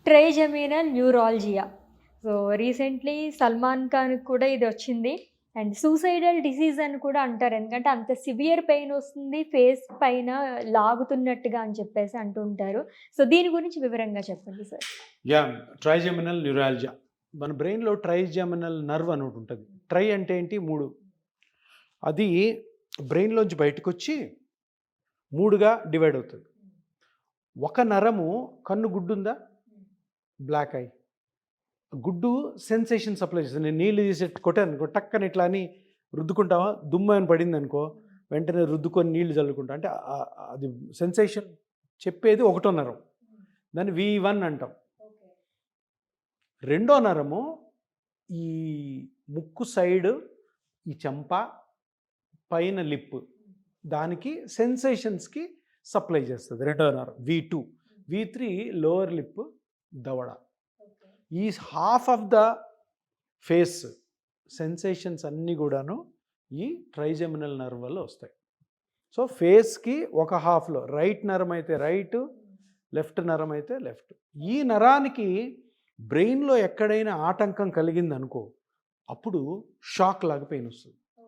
Trigeminal neuralgia. So, recently 'Salman ఖాన్‌కి' కూడా ఇదొచ్చింది. అండ్ సూసైడల్ డిసీజ్ అని కూడా అంటారు. ఎందుకంటే అంత సివియర్ పెయిన్ వస్తుంది. ఫేస్ పైన లాగుతున్నట్టుగా అని చెప్పేసి అంటూ ఉంటారు. సో, దీని గురించి వివరంగా చెప్పండి సార్. Trigeminal neuralgia. మన బ్రెయిన్‌లో ట్రైజెమినల్ నర్వ్ అని ఒకటి ఉంటుంది. ట్రై అంటే ఏంటి? 3. అది బ్రెయిన్‌లోంచి బయటకొచ్చి 3గా డివైడ్ అవుతుంది. ఒక నరము కన్ను గుడ్డుందా? Black eye. గుడ్డు సెన్సేషన్ సప్లై చేస్తుంది. నేను నీళ్ళు తీసి కొట్టాను అనుకో, టక్కని ఇట్లా అని రుద్దుకుంటావా? దుమ్ము అని పడింది అనుకో, వెంటనే రుద్దుకొని నీళ్లు చల్లుకుంటా. అంటే అది సెన్సేషన్ చెప్పేది ఒకటో నరం. దాన్ని V1 అంటాం. రెండో నరము ఈ ముక్కు సైడ్, ఈ చెంప పైన లిప్, దానికి సెన్సేషన్స్కి సప్లై చేస్తుంది రెండో నరం V2. V3 లోవర్ లిప్, దవడ. ఈ half of the face sensations అన్నీ కూడాను ఈ ట్రైజెమినల్ నర్వ్ వల్ల వస్తాయి. సో ఫేస్కి ఒక హాఫ్లో రైట్ నరం అయితే రైట్, లెఫ్ట్ నరం అయితే లెఫ్ట్. ఈ నరానికి బ్రెయిన్లో ఎక్కడైనా ఆటంకం కలిగిందనుకో, అప్పుడు షాక్ లాగా పెయిన్ వస్తుంది.